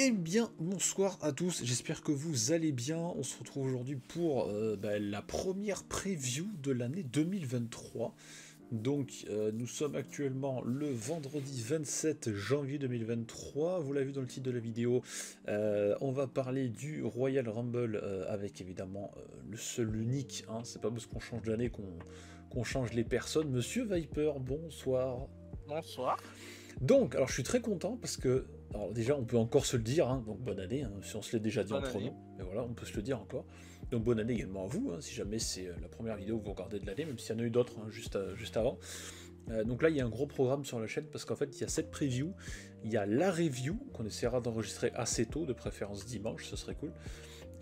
Eh bien, bonsoir à tous, j'espère que vous allez bien. On se retrouve aujourd'hui pour la première preview de l'année 2023. Donc, nous sommes actuellement le vendredi 27 janvier 2023. Vous l'avez vu dans le titre de la vidéo. On va parler du Royal Rumble avec évidemment le seul, l'unique. Hein, c'est pas parce qu'on change d'année qu'on change les personnes. Monsieur Viper, bonsoir. Bonsoir. Donc, alors je suis très content parce que, alors déjà on peut encore se le dire, hein, donc bonne année, hein, si on se l'est déjà dit Bonne entre année. nous, mais voilà, on peut se le dire encore. Donc bonne année également à vous, hein, si jamais c'est la première vidéo que vous regardez de l'année, même s'il y en a eu d'autres hein, juste avant. Donc là il y a un gros programme sur la chaîne parce qu'en fait il y a cette preview, il y a la review qu'on essaiera d'enregistrer assez tôt, de préférence dimanche, ce serait cool,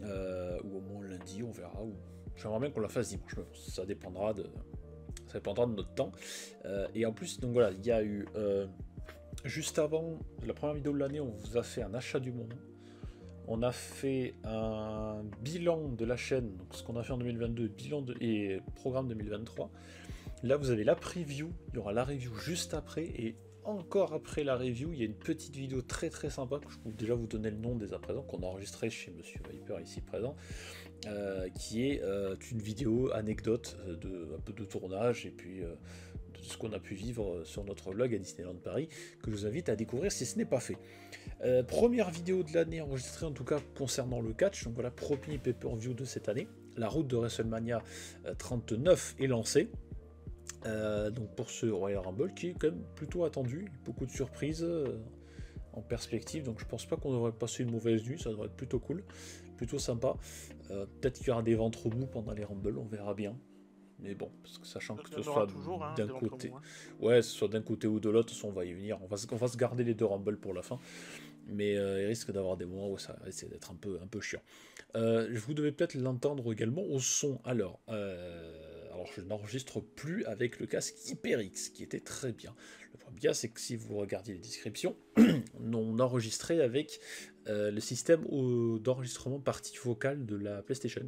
ou au moins lundi, on verra, ou j'aimerais bien qu'on la fasse dimanche, mais bon, ça dépendra de notre temps. Et en plus, donc voilà, il y a eu... juste avant la première vidéo de l'année, on vous a fait un achat du moment. On a fait un bilan de la chaîne, donc ce qu'on a fait en 2022, bilan et programme 2023. Là, vous avez la preview, il y aura la review juste après, et encore après la review, il y a une petite vidéo très très sympa, que je peux déjà vous donner le nom dès à présent, qu'on a enregistré chez Monsieur Viper ici présent, qui est une vidéo anecdote un peu de tournage, et puis... de ce qu'on a pu vivre sur notre vlog à Disneyland Paris, que je vous invite à découvrir si ce n'est pas fait. Première vidéo de l'année enregistrée en tout cas concernant le catch, donc voilà, premier pay-per-view de cette année. La route de WrestleMania 39 est lancée. Donc pour ce Royal Rumble qui est quand même plutôt attendu, beaucoup de surprises en perspective, donc je pense pas qu'on devrait passer une mauvaise nuit, ça devrait être plutôt cool, plutôt sympa. Peut-être qu'il y aura des ventres mous pendant les Rumble, on verra bien. Mais bon, parce que sachant que ce soit d'un côté, ouais, ce soit d'un côté ou de l'autre, on va y venir. On va se garder les deux Rumble pour la fin, mais il risque d'avoir des moments où ça risque d'être un peu chiant. Vous devez peut-être l'entendre également au son. Alors je n'enregistre plus avec le casque HyperX, qui était très bien. Le problème, c'est que si vous regardiez les descriptions, on enregistrait avec le système d'enregistrement partie vocale de la PlayStation.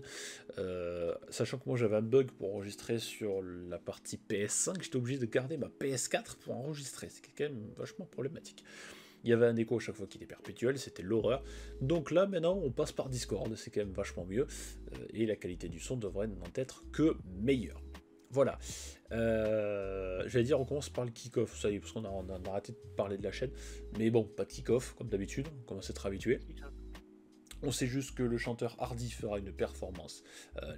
Sachant que moi j'avais un bug pour enregistrer sur la partie PS5, j'étais obligé de garder ma PS4 pour enregistrer, c'est quand même vachement problématique. Il y avait un écho à chaque fois qui était perpétuel, c'était l'horreur. Donc là maintenant on passe par Discord, c'est quand même vachement mieux, et la qualité du son devrait n'en être que meilleure. Voilà. J'allais dire on commence par le kick-off, ça y est, parce qu'on a arrêté de parler de la chaîne. Mais bon, pas de kick-off, comme d'habitude, on commence à être habitué. On sait juste que le chanteur Hardy fera une performance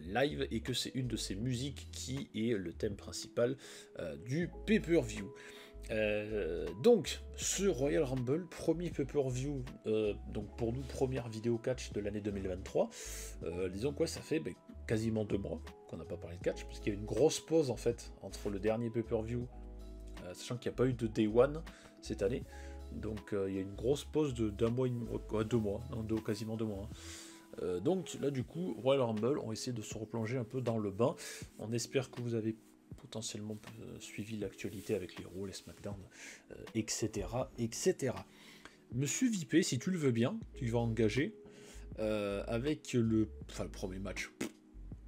live et que c'est une de ses musiques qui est le thème principal du pay-per-view. Donc, ce Royal Rumble, premier pay-per-view, donc pour nous, première vidéo catch de l'année 2023. Disons quoi, ça fait quasiment 2 mois qu'on n'a pas parlé de catch, puisqu'il y a eu une grosse pause en fait entre le dernier pay-per-view, sachant qu'il n'y a pas eu de Day One cette année. Donc il y a une grosse pause d'un mois, 2 mois, non, quasiment 2 mois. Donc là du coup, Royal Rumble, on essaie de se replonger un peu dans le bain. On espère que vous avez potentiellement suivi l'actualité avec les Raw, les SmackDown, etc., etc. Monsieur Vipé, si tu le veux bien, tu vas engager avec le premier match.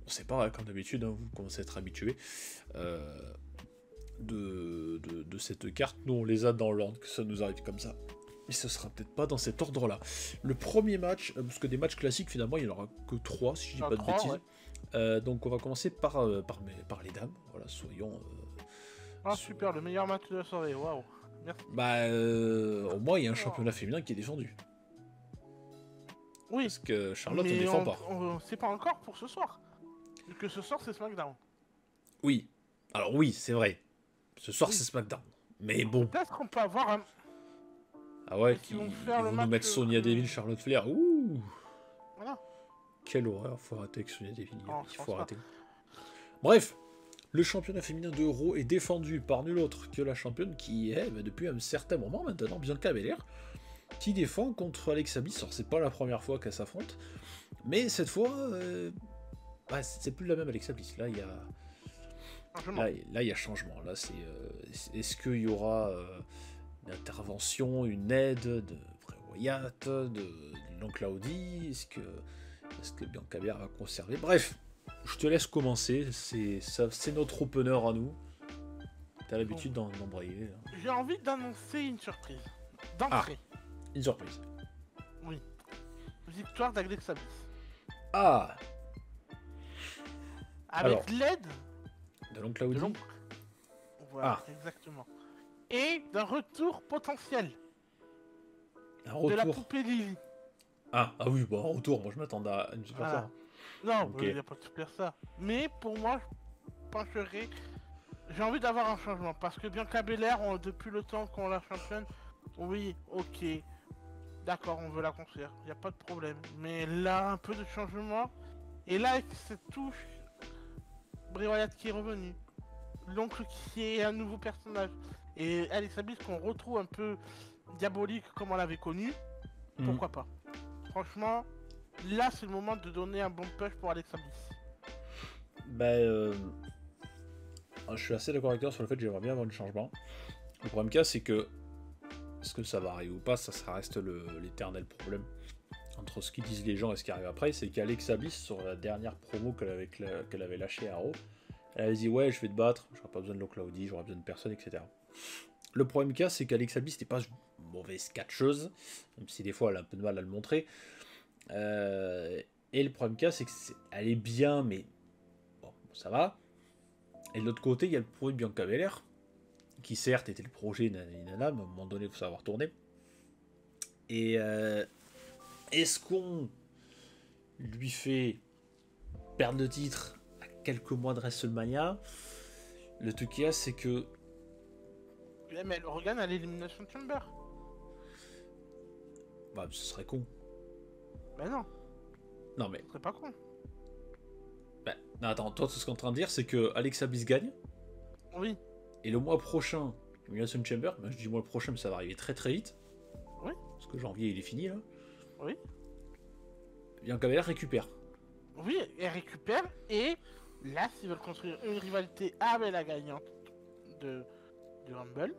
On sait pas, hein, comme d'habitude, hein, vous commencez à être habitué. De cette carte, nous on les a dans l'ordre que ça nous arrive comme ça, et ce sera peut-être pas dans cet ordre là. Le premier match, parce que des matchs classiques finalement il n'y en aura que 3 si je dis pas de bêtises, ouais. Donc on va commencer par les dames, voilà, soyons super, le meilleur match de la soirée, waouh, merci. Au moins il y a un championnat féminin qui est défendu. Oui, parce que Charlotte ne défend pas. C'est pas encore pour ce soir, vu que ce soir c'est SmackDown. Oui, alors oui, c'est vrai. Ce soir, c'est SmackDown. Mais bon. Peut-être qu'on peut avoir un... Ah ouais, ils vont nous mettre Sonya Deville, Charlotte Flair. Ouh. Voilà. Quelle horreur, faut arrêter avec Sonya Deville. Il faut arrêter. Bref, le championnat féminin de Raw est défendu par nul autre que la championne qui est, depuis un certain moment maintenant, Bianca Belair, qui défend contre Alexa Bliss. Alors c'est pas la première fois qu'elle s'affronte, mais cette fois, c'est plus la même Alexa Bliss. Là, il y a... Là, il y a changement. Là, est-ce qu'il y aura une intervention, une aide de Bray Wyatt, de l'oncle Audi? Est-ce que Bianca Belair va conserver? Bref, je te laisse commencer. C'est notre opener à nous. T'as l'habitude d'embrayer. J'ai envie d'annoncer une surprise. D'entrée. Une surprise. Oui. Victoire d'Alex Abyss. Ah, Avec alors, l'aide de l'oncle de Audi. l'oncle. Voilà, Ah, exactement. Et d'un retour potentiel un de la retour. poupée Lily. Ah oui, bon, un retour, moi je m'attendais à une super Voilà. ça. Non, Ok. il n'y a pas de super ça. Mais pour moi, je pencherai. J'ai envie d'avoir un changement. Parce que Bianca Belair, depuis le temps qu'on la championne, oui, ok. D'accord, on veut la construire. Il n'y a pas de problème. Mais là, un peu de changement. Et là, avec cette touche, Bray Wyatt qui est revenu. L'oncle qui est un nouveau personnage. Et Alexa Bliss qu'on retrouve un peu diabolique comme on l'avait connu. Hmm. Pourquoi pas. Franchement, là, c'est le moment de donner un bon push pour Alexa Bliss. Ben, je suis assez d'accord avec toi sur le fait que j'aimerais bien avoir un changement. Le problème qu'il y a, c'est que est-ce que ça va arriver ou pas, ça reste l'éternel problème entre ce qu'ils disent les gens et ce qui arrive après. C'est qu'Alexa Bliss, sur la dernière promo qu'elle avait lâchée à Raw, elle avait dit ouais, je vais te battre, j'aurai pas besoin de Claudie, j'aurai besoin de personne, etc. Le problème qu'il y a, c'est qu'Alexa Bliss n'est pas une mauvaise catcheuse, même si des fois elle a un peu de mal à le montrer. Et le problème qu'il y a, c'est qu'elle est bien, mais bon, ça va. Et de l'autre côté, il y a le projet de Bianca Belair, qui certes était le projet Nana, mais à un moment donné, il faut savoir tourner. Et est-ce qu'on lui fait perdre le titre à quelques mois de WrestleMania? Le truc qu'il y a, c'est que... Ouais, mais elle regagne à l'Elimination Chamber. Bah, ce serait con. Ben non, Non mais... ce serait pas con. Bah, non, attends, toi, ce qu'on est en train de dire, c'est que Alexa Bliss gagne, Oui, et le mois prochain, Elimination Chamber, bah, je dis mois prochain, mais ça va arriver très très vite. Oui. Parce que janvier, il est fini, là. oui. Bianca Belair récupère. Oui, elle récupère et là, s'ils veulent construire une rivalité avec la gagnante de Rumble.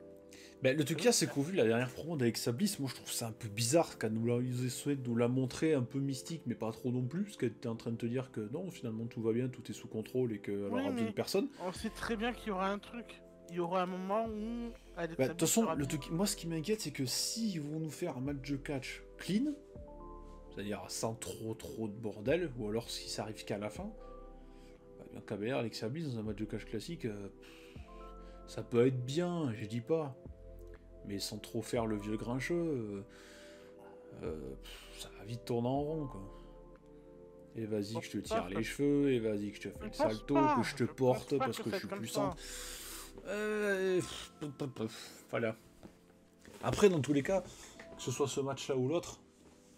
Ben, le truc qu'il y a, c'est qu'au vu de la dernière promo d'Alexa Bliss, moi je trouve ça un peu bizarre qu'elle nous essaie de nous la montrer un peu mystique, mais pas trop non plus, parce qu'elle était en train de te dire que non, finalement tout va bien, tout est sous contrôle et qu'elle aura besoin de personne. On sait très bien qu'il y aura un truc. Il y aura un moment où Alexa De toute façon, sera- le truc, moi ce qui m'inquiète, c'est que s'ils vont nous faire un match de catch clean, c'est-à-dire sans trop de bordel, ou alors si ça arrive qu'à la fin, Bianca Belair, Alexa Bliss dans un match de catch classique, ça peut être bien, je dis pas. Mais sans trop faire le vieux grincheux, ça va vite tourner en rond, quoi. Et vas-y que je te tire les cheveux, et vas-y que je te fais le salto, que je te porte parce que je suis puissante. Voilà. Après, dans tous les cas, que ce soit ce match-là ou l'autre,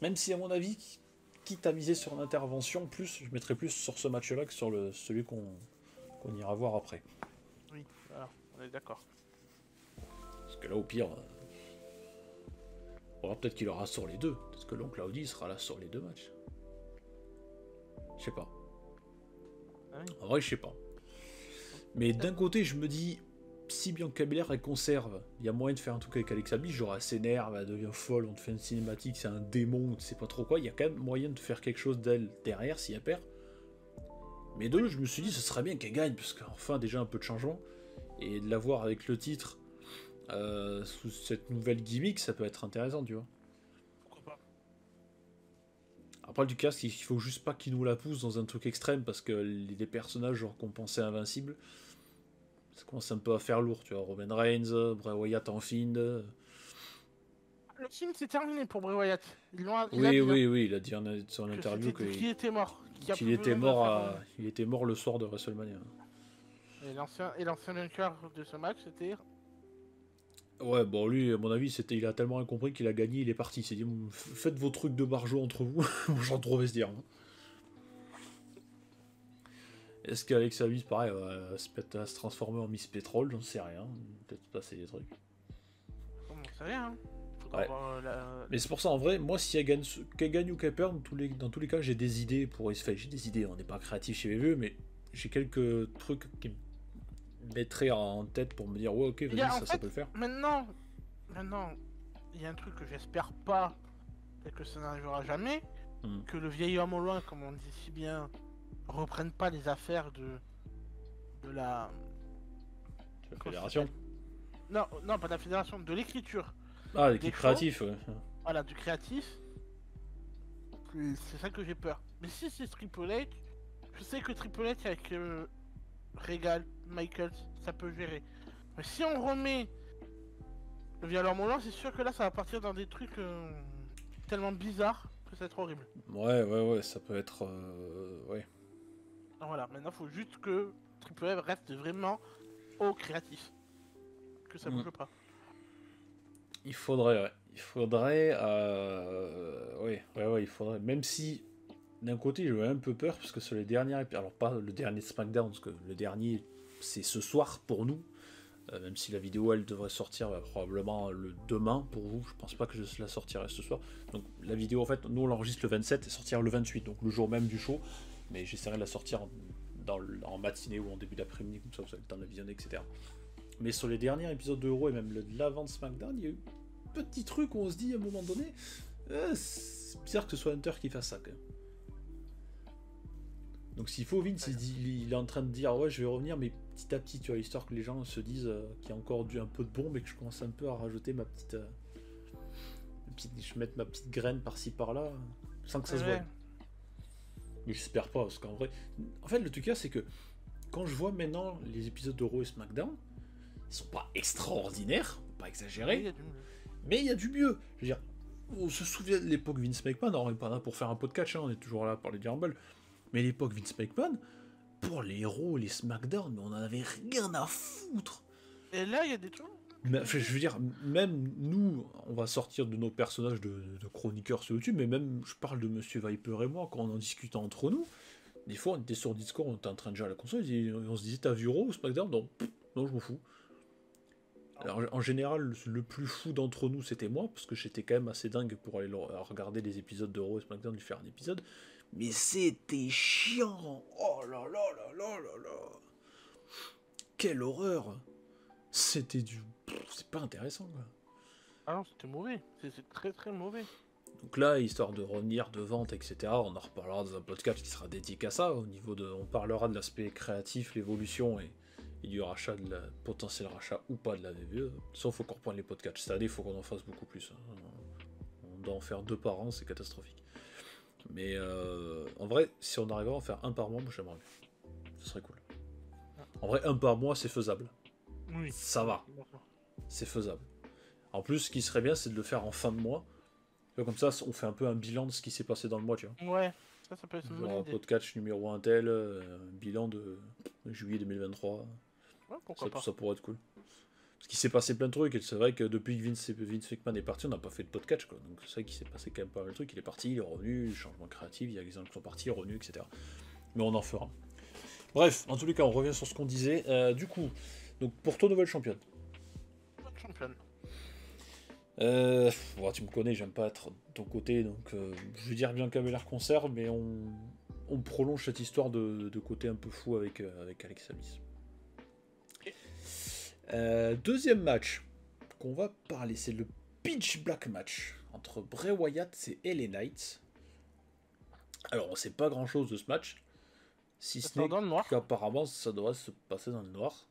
même si à mon avis, quitte à miser sur l'intervention, plus, je mettrais plus sur ce match-là que sur celui qu'on ira voir après. Oui, voilà, on est d'accord. Parce que là, au pire, bon, peut-être qu'il aura sur les deux. Parce que l'oncle Audi sera là sur les deux matchs. Je sais pas. Ah oui. En vrai, je sais pas. Mais d'un côté, je me dis, si Bianca Belair elle conserve, il y a moyen de faire un truc avec Alexa Bliss, genre elle s'énerve, elle devient folle, on te fait une cinématique, c'est un démon, tu sais pas trop quoi. Il y a quand même moyen de faire quelque chose d'elle derrière si elle perd. Mais deux, je me suis dit, ce serait bien qu'elle gagne, parce qu'enfin, déjà un peu de changement. Et de la voir avec le titre. Sous cette nouvelle gimmick, ça peut être intéressant, tu vois. Pourquoi pas. Après, du casque, il faut juste pas qu'il nous la pousse dans un truc extrême, parce que les personnages, genre qu'on pensait invincibles, ça commence un peu à faire lourd, tu vois. Roman Reigns, Bray Wyatt en Fiend. Le film c'est terminé pour Bray Wyatt. Il a dit, Oui, il a dit en son interview qu'il était mort. qu'il était mort le soir de WrestleMania. Et l'ancien vainqueur de ce match, c'était... Ouais, bon, lui, à mon avis, il a tellement incompris qu'il a gagné, il est parti. Il s'est dit, faites vos trucs de barjo entre vous. J'en trouvais se dire. Est-ce qu'Alexa Bliss, pareil, va se transformer en Miss Pétrole? J'en sais rien. Peut-être passer des trucs. On sait rien. Hein. Ouais. Mais c'est pour ça, en vrai, moi, si qu'elle gagne ou qu'elle perd, dans tous les cas, j'ai des idées pour... Enfin, j'ai des idées, on n'est pas créatif chez VVE, mais j'ai quelques trucs qui me mettraient en tête pour me dire, ouais, ok, vas-y, ça peut le faire. Maintenant, il y a un truc que j'espère pas, et que ça n'arrivera jamais, que le vieil homme au loin, comme on dit si bien, reprenne pas les affaires de la fédération. Non, pas de la fédération, de l'écriture. Ah, l'équipe créative, ouais. Voilà, du créatif. C'est ça que j'ai peur. Mais si c'est Triple H, je sais que Triple H avec Regal, Michaels, ça peut gérer. Mais si on remet le Violeur Moulin, c'est sûr que là ça va partir dans des trucs tellement bizarres que ça va être horrible. Ouais, ça peut être... ouais. Donc voilà, maintenant faut juste que Triple H reste vraiment au créatif. Que ça bouge pas. Il faudrait, ouais. Il faudrait... ouais, il faudrait. Même si, d'un côté, j'ai un peu peur, parce que sur les derniers... Alors pas le dernier SmackDown, parce que le dernier, c'est ce soir pour nous. Même si la vidéo, elle devrait sortir probablement le demain pour vous. Je pense pas que je la sortirai ce soir. Donc la vidéo, en fait, nous on l'enregistre le 27 et sortira le 28, donc le jour même du show. Mais j'essaierai de la sortir en matinée ou en début d'après-midi, comme ça vous avez le temps de la visionner, etc. Mais sur les derniers épisodes de Raw et même l'avant de SmackDown, il y a eu petit truc où on se dit à un moment donné, c'est bizarre que ce soit Hunter qui fasse ça quand même. Donc s'il faut, Vince il est en train de dire ouais je vais revenir, mais petit à petit tu vois, histoire que les gens se disent qu'il y a encore un peu de bombe et que je commence un peu à rajouter ma petite, je mette ma petite graine par-ci par-là sans que ça se voie. Mais j'espère pas, parce qu'en vrai, en fait le truc c'est que quand je vois maintenant les épisodes de Raw et SmackDown, ils sont pas extraordinaires, pas exagérés, mais il y a du mieux. Je veux dire, on se souvient de l'époque Vince McMahon, on n'est pas là pour faire un podcast, on est toujours là pour les Rumble, mais l'époque Vince McMahon, pour les Raw et les SmackDown, on en avait rien à foutre. Et là, il y a des trucs. Mais, je veux dire, même nous, on va sortir de nos personnages de chroniqueurs sur YouTube, mais même, je parle de Monsieur Viper et moi, quand on en discutait entre nous, des fois, on était sur Discord, on était en train de jouer à la console, et on se disait, t'as vu Raw ou SmackDown? Non, je m'en fous. Alors, en général, le plus fou d'entre nous, c'était moi, parce que j'étais quand même assez dingue pour aller regarder les épisodes de Raw et SmackDown, lui faire un épisode. Mais c'était chiant. Oh là là là là là là. Quelle horreur. C'était du... C'est pas intéressant, quoi. Ah non, c'était mauvais. C'est très très mauvais. Donc là, histoire de revenir de vente, etc., on en reparlera dans un podcast qui sera dédié à ça, au niveau de... On parlera de l'aspect créatif, l'évolution et du rachat, de la potentiel rachat ou pas de la WWE. Sauf faut qu'on reprenne les podcasts. Cette année, il faut qu'on en fasse beaucoup plus. On doit en faire 2 par an, c'est catastrophique. Mais en vrai, si on arrivait à en faire 1 par mois, moi j'aimerais bien. Ce serait cool. En vrai, 1 par mois, c'est faisable. Oui. Ça va. C'est faisable. En plus, ce qui serait bien, c'est de le faire en fin de mois. Comme ça, on fait un peu un bilan de ce qui s'est passé dans le mois, tu vois. Ouais, ça peut être une bonne idée. Podcast numéro 1 tel, bilan de juillet 2023. Ouais, pourquoi pas. Ça pourrait être cool. Parce qu'il s'est passé plein de trucs, et c'est vrai que depuis que Vince McMahon est parti, on n'a pas fait de podcast, quoi. Donc c'est vrai qu'il s'est passé quand même pas mal de trucs. Il est parti, il est revenu, changement créatif, il y a des gens qui sont partis, revenus, etc. Mais on en fera. Bref, en tous les cas, on revient sur ce qu'on disait. Du coup, donc pour toi, nouvelle championne. Championne. Tu me connais, j'aime pas être de ton côté, donc je veux dire Bianca Belair conserve, mais on prolonge cette histoire de côté un peu fou avec Alexa Bliss. Deuxième match qu'on va parler, c'est le Pitch Black match entre Bray Wyatt et LA Knight. Alors on sait pas grand chose de ce match, si ce n'est qu'apparemment ça devrait se passer dans le noir.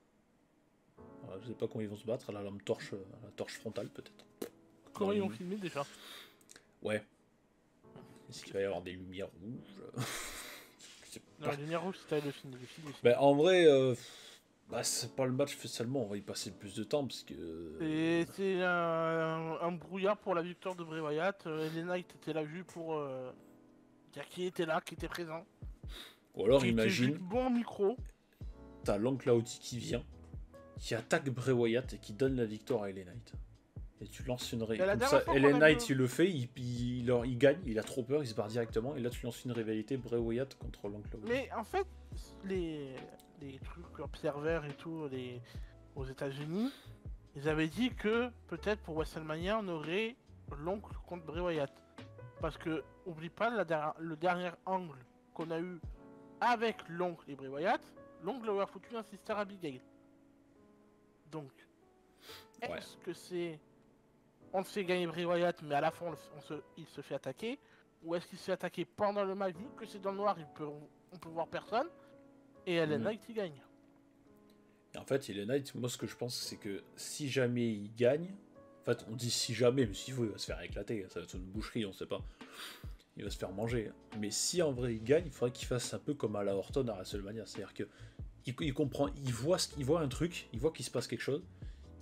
Alors, je sais pas comment ils vont se battre, à la lampe torche, à la torche frontale peut-être. Comment ils ont filmé déjà? Ouais. Est-ce qu'il va y avoir des lumières rouges? Non, les lumières rouges c'était le film. Ben, en vrai, c'est pas le match seulement, on va y passer le plus de temps parce que. C'est un brouillard pour la victoire de Bray Wyatt. LA Knight était là vu pour dire qui était là, qui était présent. Ou alors imagine. Bon micro. T'as l'oncle Audi qui vient, qui attaque Bray Wyatt et qui donne la victoire à LA Knight. Et tu lances une rivalité. Comme ça, LA Knight il le fait, il gagne, il a trop peur, il se barre directement. Et là tu lances une rivalité Bray Wyatt contre l'oncle Audi. Mais en fait, les trucs observeurs et tout, aux États-Unis, ils avaient dit que peut-être pour WrestleMania on aurait l'oncle contre Bray Wyatt. Parce que, oublie pas le dernier angle qu'on a eu avec l'oncle et Bray Wyatt, l'oncle leur a foutu un Sister Abigail. Donc, est-ce que c'est. On fait gagner Bray Wyatt, mais à la fin il se fait attaquer? Ou est-ce qu'il se fait attaquer pendant le match, vu que c'est dans le noir, on peut voir personne, et LA Knight il gagne? Et en fait, LA Knight, moi ce que je pense, c'est que si jamais il gagne, en fait on dit si jamais, mais s'il faut, il va se faire éclater, ça va être une boucherie, on sait pas. il va se faire manger. Mais si en vrai il gagne, il faudrait qu'il fasse un peu comme à la Orton à WrestleMania. C'est-à-dire que il comprend, il voit un truc, il voit qu'il se passe quelque chose,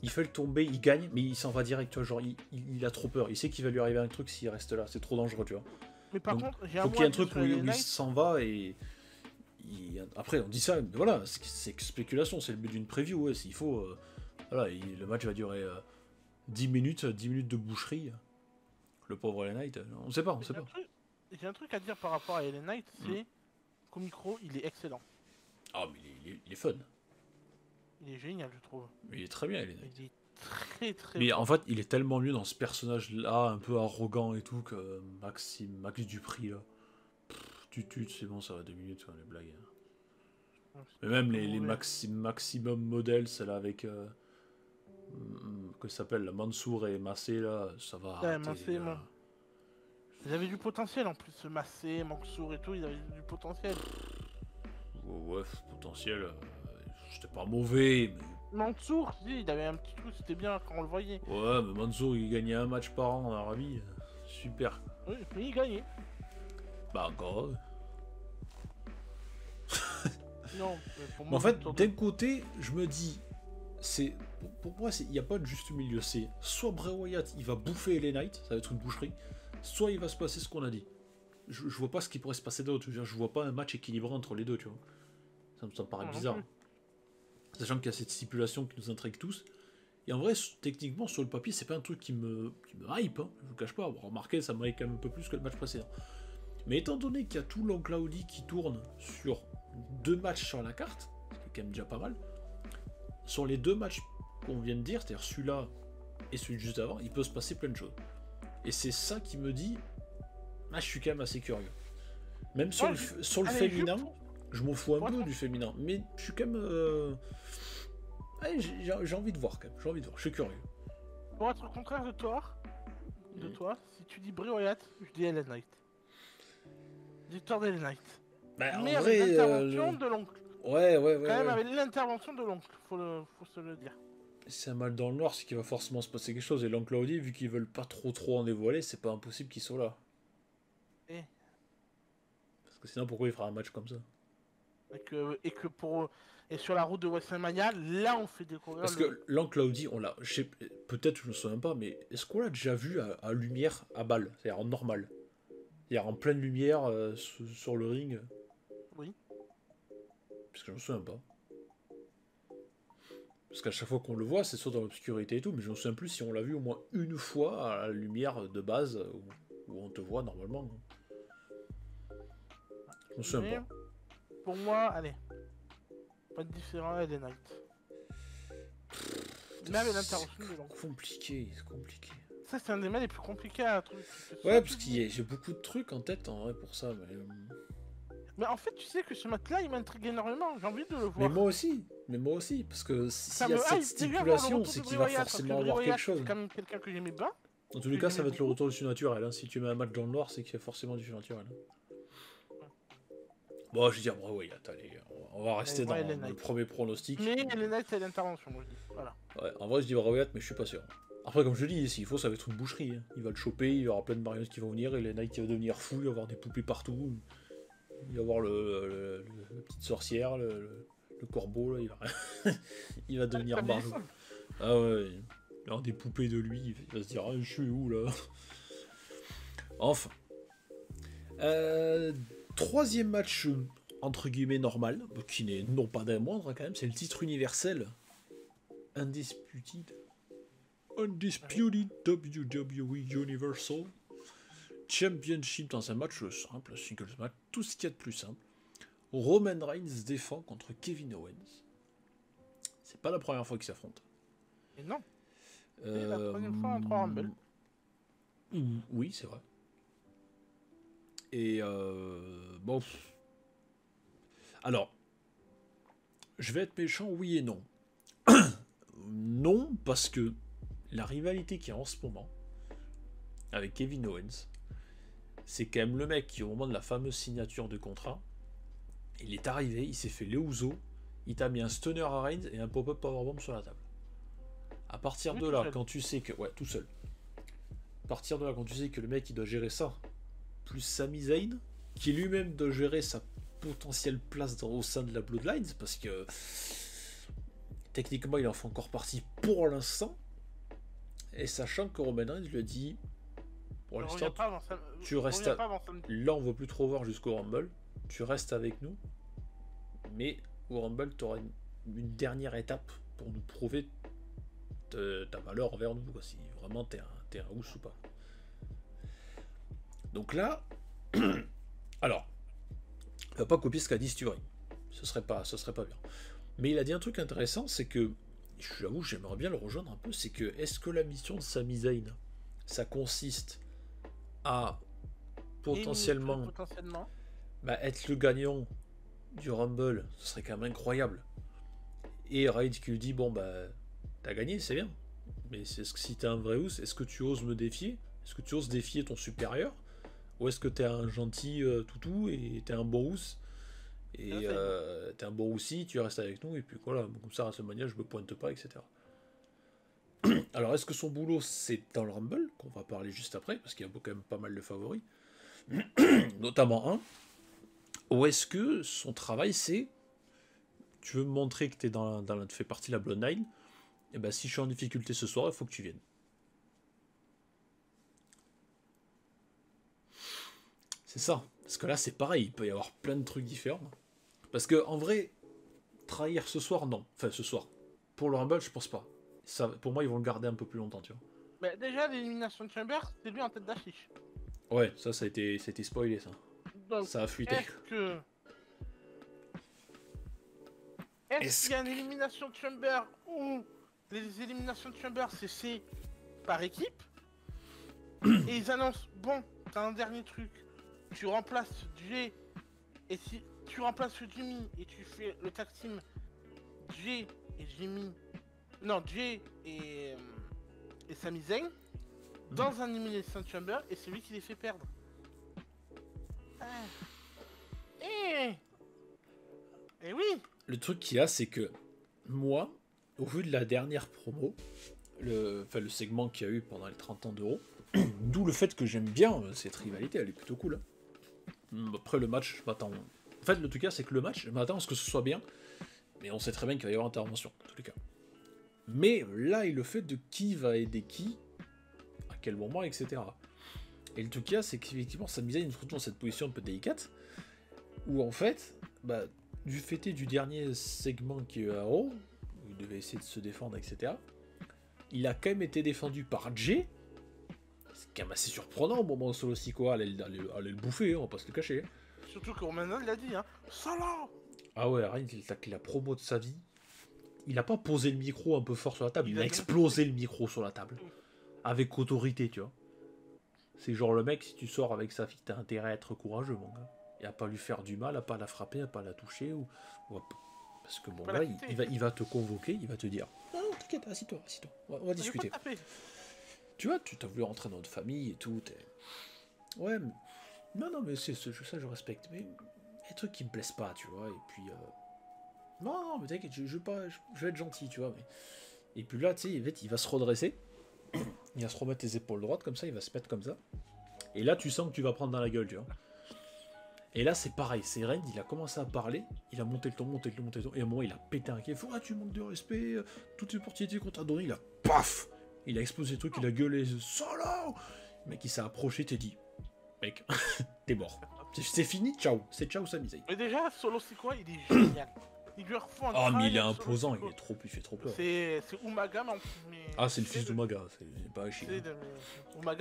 il fait le tomber, il gagne, mais il s'en va direct, tu vois, genre il a trop peur, il sait qu'il va lui arriver un truc s'il reste là, c'est trop dangereux, tu vois. Mais par Donc, contre, j'ai faut un qu'il y ait un mot à dire truc sur où LA il Knight. s'en va et après on dit ça, mais voilà, c'est que spéculation, c'est le but d'une preview, ouais, s'il faut, voilà, le match va durer 10 minutes de boucherie. Le pauvre LA Knight, on sait pas. J'ai un truc à dire par rapport à LA Knight, c'est qu'au micro, il est excellent. Ah, mais il est fun. Il est génial, je trouve. Il est très bien, LA Knight. Il est très Mais fort. en fait, il est tellement mieux dans ce personnage-là, un peu arrogant et tout, que Max Dupri, là. C'est bon, ça va 2 minutes, les blagues. Mais même les maximum modèles, celle-là avec. Que ça s'appelle, la Mansour et Massé, là, ça va. Ouais, Massé, moi. Ils avaient du potentiel en plus, ce Massé, Mansour et tout, ils avaient du potentiel. Ouais, potentiel. C'était pas mauvais, mais. Mansour, si, il avait un petit truc, c'était bien quand on le voyait. Ouais, mais Mansour, il gagnait un match par an en Arabie. Super. Oui, mais il gagnait. Bah, encore. Non, pour Mais moi, en fait, d'un côté, je me dis, pour moi, il n'y a pas de juste milieu. C'est soit Bray Wyatt, il va bouffer LA Knight, ça va être une boucherie, soit il va se passer ce qu'on a dit. Je vois pas ce qui pourrait se passer d'autre. Je vois pas un match équilibré entre les deux, tu vois. Ça me paraît bizarre. Sachant qu'il y a cette stipulation qui nous intrigue tous. Et en vrai, techniquement, sur le papier, c'est pas un truc qui me hype, hein, je vous cache pas. Bon, remarquez, ça me hype quand même un peu plus que le match précédent. Mais étant donné qu'il y a tout l'oncle Audi qui tourne sur 2 matchs sur la carte, ce qui est quand même déjà pas mal, sur les 2 matchs qu'on vient de dire, c'est-à-dire celui-là et celui juste avant, il peut se passer plein de choses. Et c'est ça qui me dit, je suis quand même assez curieux. Même sur le féminin, je m'en fous un peu du féminin, mais je suis quand même... j'ai envie de voir quand même, je suis curieux. Pour être au contraire de toi, si tu dis Bray Wyatt, je dis LA Knight. Victoire de LA Knight. Bah, mais en avec vrai, l'intervention de l'oncle. Ouais. Quand même avec l'intervention de l'oncle, faut se le dire. C'est un mal dans le noir, c'est qu'il va forcément se passer quelque chose. Et l'oncle Audi, vu qu'ils veulent pas trop en dévoiler, c'est pas impossible qu'ils soient là. Parce que sinon, pourquoi il fera un match comme ça? Et sur la route de WrestleMania, là on fait découvrir. Parce que l'oncle Audi, on l'a. Peut-être, je me souviens pas, mais est-ce qu'on l'a déjà vu à lumière à balle? C'est-à-dire en normal? C'est-à-dire en pleine lumière sur le ring? Oui. Parce que je me souviens pas. Parce qu'à chaque fois qu'on le voit, c'est soit dans l'obscurité et tout, mais je me souviens plus si on l'a vu au moins une fois à la lumière de base où on te voit normalement. Je me souviens pas. Pour moi, allez. Pas de différent à LA Knight. Mais avec l'intervention de l'oncle. C'est compliqué. Ça, c'est un des mails les plus compliqués à trouver. Ouais, parce que j'ai beaucoup de trucs en tête en vrai pour ça. Mais en fait, tu sais que ce match-là, il m'intrigue énormément. J'ai envie de le voir. Mais moi aussi, parce que s'il y a cette stipulation, c'est qu'il va forcément avoir quelque chose. C'est quand même quelqu'un que j'aimais bien. Dans tous les cas, ça va être le retour du surnaturel. Hein. Si tu mets un match dans le noir, c'est qu'il y a forcément du surnaturel. Bon, je veux dire, Bray Wyatt, allez, on va rester dans le premier pronostic. Mais LA Knight, c'est l'intervention, moi je dis. Voilà. Ouais, en vrai, je dis Bray Wyatt, mais je suis pas sûr. Après, comme je dis, s'il faut, ça va être une boucherie. Hein. Il va le choper, il y aura plein de marionnettes qui vont venir, et LA Knight il va devenir fou, il va y avoir des poupées partout. Il va y avoir la petite sorcière, le corbeau, là, il va devenir barjou. Ah ouais, il va y avoir des poupées de lui, il va se dire, je suis où là? Enfin. Troisième match, entre guillemets, normal, qui n'est non pas d'un moindre quand même, c'est le titre universel. Undisputed WWE Universal Championship dans un match simple, singles match, tout ce qu'il y a de plus simple. Roman Reigns défend contre Kevin Owens. C'est pas la première fois qu'ils s'affrontent. Et non. C'est la troisième fois en 3 Rumble. Oui, c'est vrai. Et bon. Alors, je vais être méchant, oui et non. Non, parce que la rivalité qu'il y a en ce moment avec Kevin Owens, c'est quand même le mec qui, au moment de la fameuse signature de contrat, il est arrivé, il s'est fait les Ouzo, il t'a mis un stunner à Reigns et un pop-up powerbomb sur la table. À partir de là, quand tu sais que... Ouais, tout seul. À partir de là, quand tu sais que le mec, il doit gérer ça, plus Sami Zayn, qui lui-même doit gérer sa potentielle place au sein de la Bloodlines, parce que techniquement il en fait encore partie pour l'instant, et sachant que Roman Reigns lui a dit pour l'instant tu restes là, on ne va plus trop voir jusqu'au Rumble, tu restes avec nous, mais au Rumble tu auras une dernière étape pour nous prouver ta valeur envers nous, quoi, si vraiment t'es un ouf ou pas. Donc là, alors, il va pas copier ce qu'a dit Stu Ray. Ce serait pas bien. Mais il a dit un truc intéressant, c'est que, j'avoue, j'aimerais bien le rejoindre un peu, c'est que, est-ce que la mission de Sami Zayn, ça consiste à potentiellement être le gagnant du Rumble, ce serait quand même incroyable. Et Reigns qui lui dit, bon bah, t'as gagné, c'est bien. Mais si t'es un vrai ours, est-ce que tu oses me défier? Est-ce que tu oses défier ton supérieur? Ou est-ce que t'es un gentil toutou et t'es un bon rousse? Et t'es un bon roussi, tu restes avec nous, et puis voilà, comme ça, à ce manière, je me pointe pas, etc. Alors, est-ce que son boulot, c'est dans le Rumble, qu'on va parler juste après, parce qu'il y a quand même pas mal de favoris, notamment un, ou est-ce que son travail, c'est, tu veux me montrer que tu fais partie de la Bloodline, et ben si je suis en difficulté ce soir, il faut que tu viennes. C'est ça. Parce que là, c'est pareil, il peut y avoir plein de trucs différents. Parce que en vrai, trahir ce soir, non. Enfin, ce soir. Pour le Rumble, je pense pas. Ça, pour moi, ils vont le garder un peu plus longtemps, tu vois. Mais déjà, l'élimination de Chamber, c'est lui en tête d'affiche. Ouais, ça a été spoilé, ça. Donc, ça a fuité. Est-ce qu'il y a une élimination de Chamber ou les éliminations de Chamber, c'est fait par équipe? Et ils annoncent, bon, t'as un dernier truc. Tu remplaces Jay, et si tu remplaces Jimmy et tu fais le tag team Jay et Jimmy, non, Jay et Sami Zayn dans un Elimination Chamber, et c'est lui qui les fait perdre. Et oui. Le truc qu'il y a, c'est que moi, au vu de la dernière promo, le segment qu'il y a eu pendant les 30 ans d'Euro, d'où le fait que j'aime bien cette rivalité, elle est plutôt cool. Après le match, je m'attends. En fait, le truc c'est que le match, je m'attends à ce que ce soit bien, mais on sait très bien qu'il va y avoir intervention, en tous les cas. Mais là, il le fait de qui va aider qui, à quel moment, etc. Et le truc c'est qu'effectivement, Sami Zayn se retrouve dans cette position un peu délicate, où en fait, du fait du dernier segment qui est eu à Raw, où il devait essayer de se défendre, etc., il a quand même été défendu par Jay. C'est quand même assez surprenant au moment où Solo Sikoa allait le bouffer, on va pas se le cacher. Surtout que Roman l'a dit, hein. Solo. Ah ouais, Reigns, il attaque la promo de sa vie. Il a pas posé le micro un peu fort sur la table, il a explosé le micro sur la table. Avec autorité, tu vois. C'est genre le mec, si tu sors avec sa fille, t'as intérêt à être courageux, mon gars. Et à pas lui faire du mal, à pas la frapper, à pas la toucher. Parce que mon gars, il va te convoquer, il va te dire non, t'inquiète, assis-toi. On va discuter. Tu vois, tu t'as voulu rentrer dans notre famille et tout. Ouais, mais... Non, mais ça, je respecte. Mais il y a des trucs qui me plaisent pas, tu vois. Et puis, non, mais t'inquiète, je vais être gentil, tu vois. Mais... Et puis là, tu sais, il va se redresser. Il va se remettre les épaules droites, comme ça, il va se mettre comme ça. Et là, tu sens que tu vas prendre dans la gueule, tu vois. Et là, c'est pareil. C'est Reigns, il a commencé à parler. Il a monté le ton. Et à un moment, il a pété un câble. Tu manques de respect. Toutes les opportunités qu'on t'a données, il a paf. Il a explosé le truc, il a gueulé. Solo. Le mec, il s'est approché, t'es dit, mec, t'es mort. C'est fini, ciao. C'est ciao, Sami Zayn. Mais déjà, Solo Sikoa, il est génial. Il lui refond un Ah, mais il est imposant, il fait trop peur. C'est Umaga, mais... Ah, c'est le fils d'Umaga, c'est pas à chier.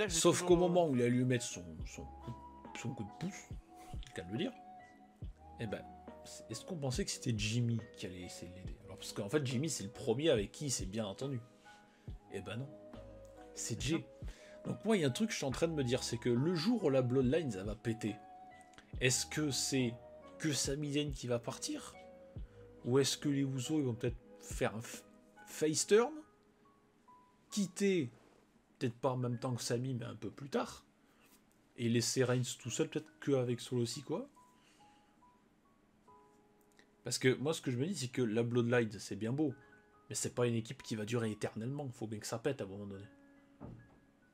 Sauf toujours... qu'au moment où il a lui mettre son coup de pouce, c'est le cas de le dire, est-ce qu'on pensait que c'était Jimmy qui allait essayer de l'aider? Alors, parce qu'en fait, Jimmy, c'est le premier avec qui il s'est bien entendu. Non, c'est Jay. Donc moi, il y a un truc que je suis en train de me dire, c'est que le jour où la Bloodline, ça va péter, est-ce que c'est que Sami Zayn qui va partir? Ou est-ce que les Usos, ils vont peut-être faire un face turn, quitter, peut-être pas en même temps que Sami, mais un peu plus tard, et laisser Reigns tout seul, peut-être qu'avec Solo Sikoa? Parce que moi, ce que je me dis, c'est que la Bloodline, c'est bien beau, mais c'est pas une équipe qui va durer éternellement. Faut bien que ça pète à un moment donné.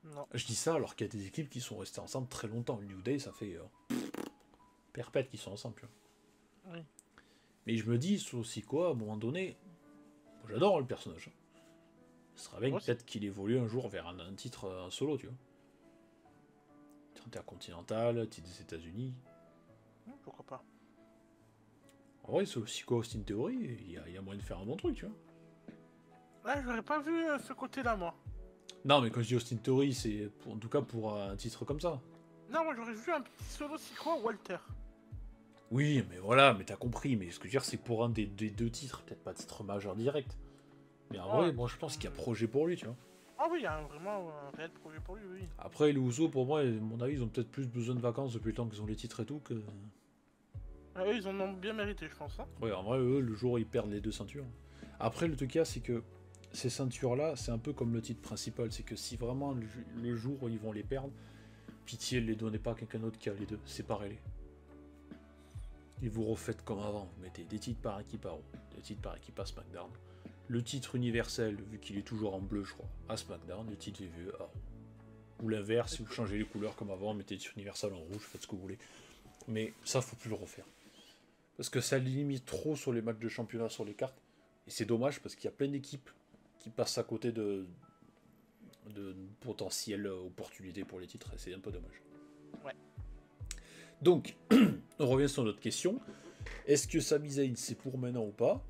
Non. Je dis ça alors qu'il y a des équipes qui sont restées ensemble très longtemps. Le New Day, ça fait perpète qu'ils sont ensemble, tu vois. Oui. Mais je me dis, Solo Sikoa, à un moment donné, moi, j'adore le personnage. Ce serait bien Moi, peut-être qu'il évolue un jour vers un titre solo, tu vois. Intercontinental, titre des États-Unis. Pourquoi pas. En vrai, Solo Sikoa, Austin Theory, il y a moyen de faire un bon truc, tu vois. Là, j'aurais pas vu ce côté-là, moi. Non, mais quand je dis Austin Theory, c'est en tout cas pour un titre comme ça. Non, moi, j'aurais vu un petit solo Sikoa Walter. Oui, mais voilà, mais t'as compris. Mais ce que je veux dire, c'est pour un des deux titres, peut-être pas titre majeur direct. Mais en vrai, moi je pense qu'il y a projet pour lui, tu vois. Ah oui, il y a vraiment un réel projet pour lui, oui. Après, les Usos, pour moi, à mon avis, ils ont peut-être plus besoin de vacances depuis le temps qu'ils ont les titres et tout que. Eux, ils en ont bien mérité, je pense. Hein. Ouais, en vrai, eux, le jour où ils perdent les deux ceintures. Après, le truc qu'il y a, c'est que ces ceintures-là, c'est un peu comme le titre principal. C'est que si vraiment le jour où ils vont les perdre, pitié, ne les donnez pas à quelqu'un d'autre qui a les deux. Séparez-les. Et vous refaites comme avant. Vous mettez des titres par équipe à Raw, des titres par équipe à SmackDown. Le titre universel, vu qu'il est toujours en bleu, je crois, à SmackDown, le titre VVE à Raw. Ou l'inverse, si vous changez les couleurs comme avant, mettez le titre universel en rouge, faites ce que vous voulez. Mais ça, faut plus le refaire. Parce que ça limite trop sur les matchs de championnat sur les cartes. Et c'est dommage parce qu'il y a plein d'équipes qui passent à côté de potentielles opportunités pour les titres. Et c'est un peu dommage. Ouais. Donc, on revient sur notre question. Est-ce que Sami Zayn, c'est pour maintenant ou pas?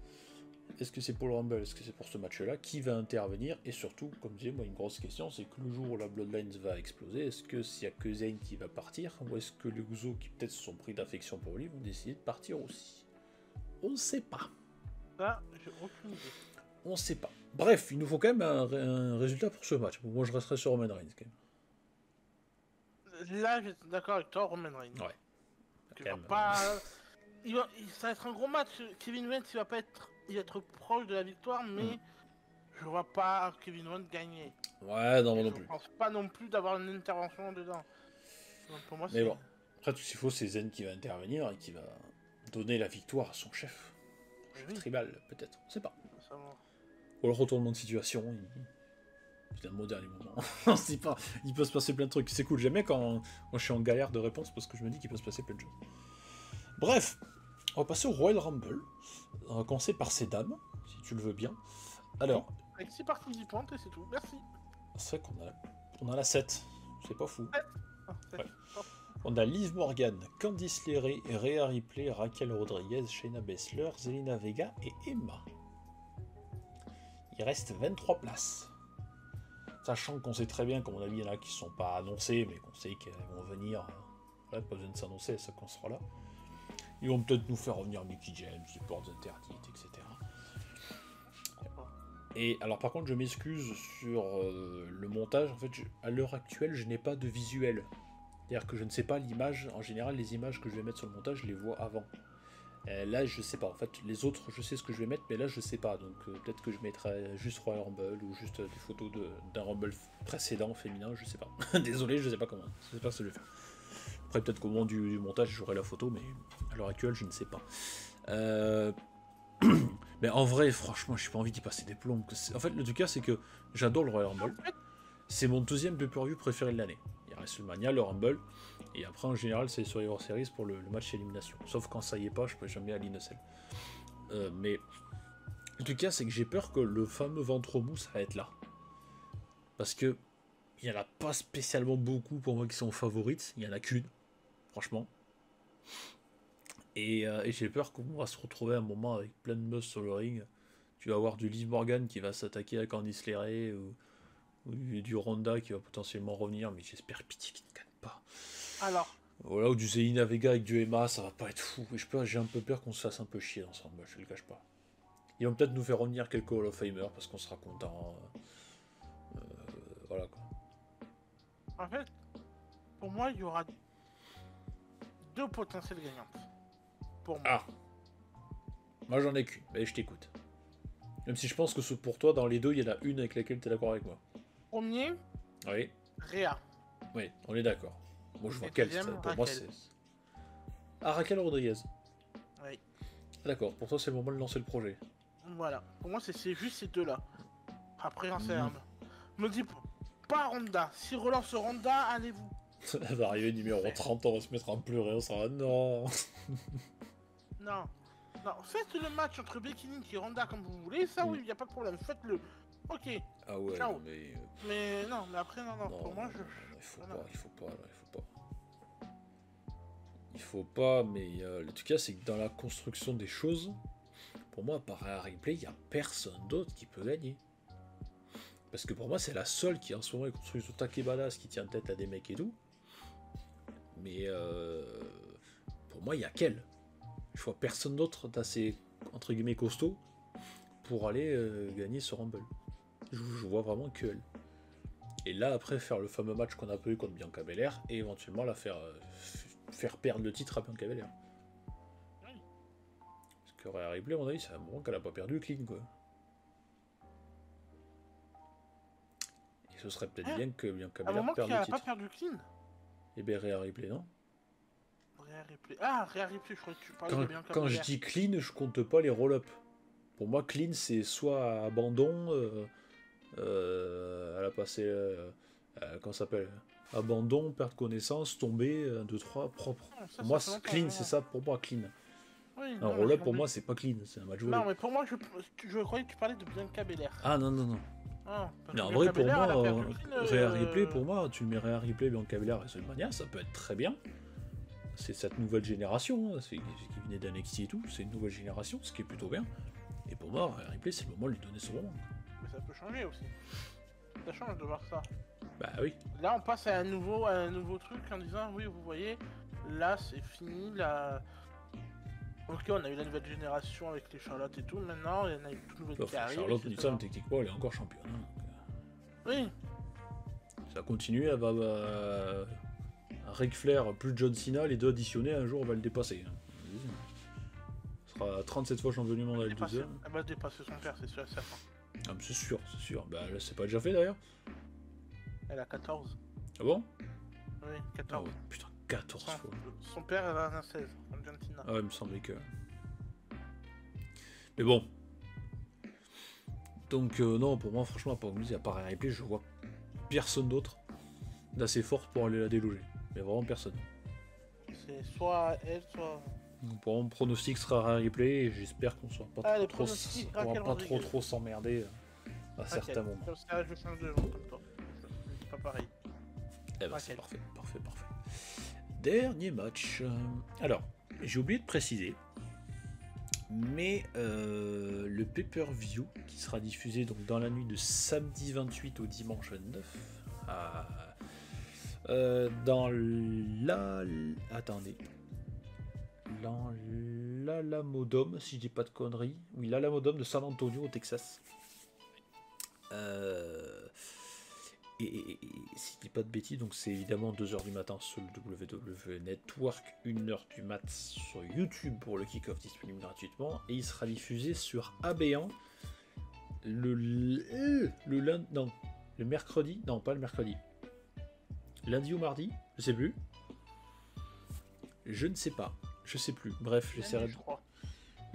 Est-ce que c'est pour le Rumble? Est-ce que c'est pour ce match-là? Qui va intervenir? Et surtout, comme je disais, moi, une grosse question, c'est que le jour où la Bloodlines va exploser, est-ce que s'il n'y a que Zayn qui va partir? Ou est-ce que les Usos, qui peut-être se sont pris d'affection pour lui, vont décider de partir aussi? On ne sait pas. Ça, j'ai aucune idée. On ne sait pas. Bref, il nous faut quand même un résultat pour ce match. Moi, je resterai sur Roman Reigns, quand même. Là, j'étais d'accord avec toi, Roman Reigns. Ouais. Tu vas pas... ça va être un gros match. Kevin Owens, il va être proche de la victoire, mais je vois pas Kevin Owens gagner. Ouais, non, moi non Je plus. pense pas non plus d'avoir une intervention dedans. Donc pour moi, mais bon, après, tout ce qu'il faut, c'est Zayn qui va intervenir et qui va donner la victoire à son chef. Oui. Tribal, peut-être. On sait pas. Ça va. Ou le retournement de situation. C'est un mot dernier moment. On sait pas. Il peut se passer plein de trucs. C'est cool. J'aime bien quand je suis en galère de réponse parce que je me dis qu'il peut se passer plein de choses. Bref, on va passer au Royal Rumble. On va commencer par ces dames, si tu le veux bien. Alors. Avec 6 participantes et c'est tout. Merci. C'est vrai qu'on a la 7. C'est pas fou. Ouais. On a Liv Morgan, Candice LeRae, Rhea Ripley, Raquel Rodriguez, Shayna Baszler, Zelina Vega et Emma. Il reste 23 places. Sachant qu'on sait très bien qu'à mon avis, il y en a qui ne sont pas annoncées, mais qu'on sait qu'elles vont venir. Pas besoin de s'annoncer, ça qu'on sera là. Ils vont peut-être nous faire revenir Mickey James, les portes interdites, etc. Et alors par contre, je m'excuse sur le montage. En fait, à l'heure actuelle, je n'ai pas de visuel. C'est-à-dire que je ne sais pas l'image. En général, les images que je vais mettre sur le montage, je les vois avant. Là, je sais pas. En fait, les autres, je sais ce que je vais mettre, mais là, je sais pas. Donc, peut-être que je mettrai juste Royal Rumble ou juste des photos d'un Rumble précédent féminin. Je sais pas. Désolé, je sais pas comment. Je sais pas ce que je vais faire. Après, peut-être qu'au moment du montage, j'aurai la photo, mais à l'heure actuelle, je ne sais pas. Mais en vrai, franchement, je n'ai pas envie d'y passer des plombs. En fait, le cas, c'est que j'adore le Royal Rumble. C'est mon deuxième pay-per-view préféré de l'année. Il y a WrestleMania, le Rumble, et après, en général, c'est Survivor Series pour le match élimination. Sauf quand ça y est pas, je peux jamais aller Nocel. Mais le cas, c'est que j'ai peur que le fameux ventre mou, ça va être là. Parce que il n'y en a pas spécialement beaucoup pour moi qui sont favorites. Il n'y en a qu'une, franchement. Et j'ai peur qu'on va se retrouver à un moment avec plein de meufs sur le ring. Tu vas avoir du Liv Morgan qui va s'attaquer à Candice LeRae ou du Ronda qui va potentiellement revenir, mais j'espère pitié qu'il ne gagne pas. Alors. Voilà, ou du Zelina Vega avec du Emma, ça va pas être fou. Et j'ai un peu peur qu'on se fasse un peu chier dans ce Rumble, je le cache pas. Ils vont peut-être nous faire revenir quelques Hall of Famer parce qu'on sera content. Voilà quoi. En fait, pour moi, il y aura 2 potentielles gagnantes. Pour moi. Ah. Moi j'en ai qu'une, mais je t'écoute. Même si je pense que pour toi, dans les deux, il y en a une avec laquelle tu es d'accord avec moi. Premier, Oui. Rhea. Oui, on est d'accord. Moi je vois Et qu'elle, deuxième, pour moi c'est... Ah, Raquel Rodriguez. Oui. D'accord, pour toi c'est le moment de lancer le projet. Voilà. Pour moi, c'est juste ces 2-là. Après, j'en sais rien. Me dis, pas Ronda. Si relance Ronda, allez-vous. Ça va arriver numéro 30, on va se mettre à pleurer, on sera non. Non. Non, faites le match entre Becky Lynch et Ronda comme vous voulez, ça oui, il n'y a pas de problème, faites-le. Ok. Ah ouais, ciao. mais... Mais non, mais après, non, pour moi, il faut pas. Il faut pas, mais le truc c'est que dans la construction des choses, pour moi, par un replay, il n'y a personne d'autre qui peut gagner. Parce que pour moi, c'est la seule qui en ce moment est construite au taquet badass, qui tient tête à des mecs et tout. Mais pour moi, il n'y a qu'elle. Je vois personne d'autre d'assez, entre guillemets, costaud pour aller gagner ce Rumble. Je vois vraiment que elle. Et là, après, faire le fameux match qu'on a pas eu contre Bianca Belair et éventuellement la faire perdre le titre à Bianca Belair. Oui. Parce que Rhea Ripley, à mon avis, c'est un moment qu'elle a pas perdu clean, quoi. Et ce serait peut-être bien que Bianca Belair perde le titre. Elle a pas perdu clean. Et bien Rhea Ripley, non? Rhea Ripley. Ah, Rhea Ripley, je crois que tu parlais de Bianca Quand je dis clean, je compte pas les roll-up. Pour moi, clean, c'est soit abandon, elle a passé, comment ça s'appelle, abandon, perte connaissance, tomber, 1, 2, 3, propre. Non, ça, pour moi, clean, non. c'est ça, pour moi, clean. Oui, Un roll-up, pour moi, c'est pas clean, c'est un match volé. Non, mais pour moi, je croyais que tu parlais de Bianca Belair. Ah non. Ah, mais en vrai, pour moi, Rhea Ripley, pour moi, tu le mets Rhea Ripley, Bianca Belair et WrestleMania, ça peut être très bien. C'est cette nouvelle génération, c'est qui venait d'NXT et tout, c'est une nouvelle génération, ce qui est plutôt bien. Et pour moi, Rhea Ripley, c'est le moment de lui donner son moment. Mais ça peut changer aussi. Ça change de voir ça. Bah oui. Là, on passe à un nouveau truc en disant, oui, vous voyez, là, c'est fini, là... Ok, on a eu la nouvelle génération avec les Charlotte et tout, maintenant, il y en a une toute nouvelle qui arrive. Charlotte Nixon, techniquement, elle est encore championne. Oui. Ça continue, elle va... Ric Flair plus John Cena, les deux additionnés, un jour, on va le dépasser. Ce sera 37 fois champion du monde avec le deuxième. Elle va dépasser son père, c'est sûr et certain. Ah, mais c'est sûr. Bah, là, c'est pas déjà fait, d'ailleurs. Elle a 14. Ah bon? Oui, 14. Ah ouais, putain, 14 fois. Son père, elle en a 16, comme John Cena. Ah ouais, il me semblait que... Mais bon. Donc, non, pour moi, franchement, pas obligé, à part Rhea Ripley, je vois personne d'autre d'assez fort pour aller la déloger. Mais vraiment personne. C'est soit elle, soit... Donc, pour moi, mon pronostic sera Rhea Ripley et j'espère qu'on soit pas trop s'emmerder à certains moments. Comme ça, je change de nom comme toi. C'est pas pareil. Eh ben, c'est parfait. Dernier match. Alors, j'ai oublié de préciser, mais le pay-per-view qui sera diffusé donc dans la nuit de samedi 28 au dimanche 29 dans l'Alamodome, si je dis pas de conneries. Oui, l'Alamodome de San Antonio au Texas. Et si je dis pas de bêtises, donc c'est évidemment 2h du matin sur le WWE Network, 1h du mat sur YouTube pour le kick-off disponible gratuitement, et il sera diffusé sur AB1 le mercredi, non pas le mercredi, lundi ou mardi, je sais plus, je ne sais plus, bref, j'essaierai de...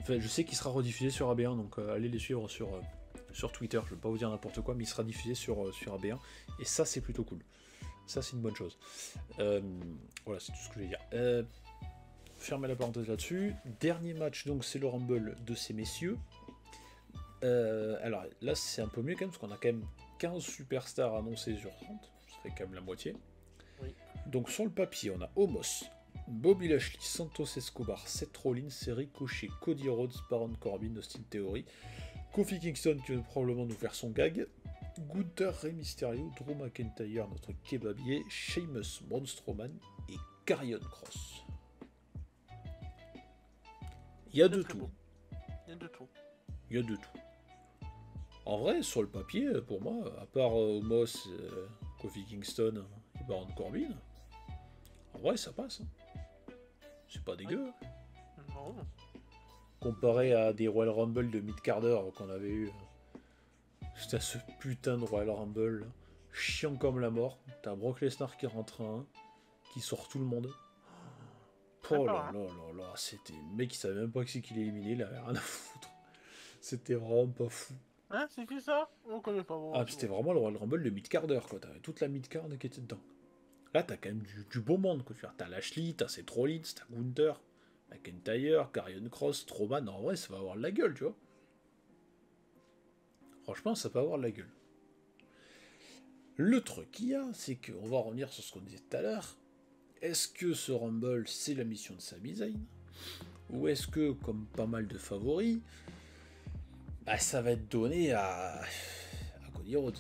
Enfin, je sais qu'il sera rediffusé sur AB1, donc allez les suivre sur Twitter, je ne vais pas vous dire n'importe quoi, mais il sera diffusé sur AB1, et ça c'est plutôt cool. Ça c'est une bonne chose. Voilà, c'est tout ce que je vais dire. Fermez la parenthèse là-dessus. Dernier match, donc c'est le Rumble de ces messieurs. Alors là c'est un peu mieux quand même, parce qu'on a quand même 15 superstars annoncés sur 30, ça fait quand même la moitié. Oui. Donc sur le papier, on a Omos, Bobby Lashley, Santos Escobar, Seth Rollins, Ricochet, Cody Rhodes, Baron Corbin, Austin Theory, Kofi Kingston qui va probablement nous faire son gag, Gunther, Rey Mysterio, Drew McIntyre, notre kebabier, Sheamus, Braun Strowman et Karrion Kross. Il y a de tout. En vrai, sur le papier, pour moi, à part Omos, Kofi Kingston et Baron Corbin, en vrai, ça passe. C'est pas dégueu. Non. Comparé à des Royal Rumble de mid-carder qu'on avait eu. C'était ce putain de Royal Rumble, chiant comme la mort. T'as Brock Lesnar qui rentre un, qui sort tout le monde. Oh là là là là, c'était le mec qui savait même pas qui c'est qu'il éliminait, il avait rien à foutre. C'était vraiment pas fou. Hein, c'est qui ça? On connaît pas. Bon, Ah, puis c'était vraiment le Royal Rumble de mid-card, quoi. T'avais toute la mid-card qui était dedans. Là, t'as quand même du beau monde, quoi. T'as Lashley, t'as Seth Rollins, t'as Gunther, McIntyre, Karrion Cross, Strowman. En vrai, ça va avoir de la gueule, tu vois. Franchement, ça peut avoir de la gueule. Le truc qu'il y a, c'est qu'on va revenir sur ce qu'on disait tout à l'heure. Est-ce que ce Rumble, c'est la mission de Sami Zayn? Ou est-ce que, comme pas mal de favoris, bah, ça va être donné à Cody Rhodes?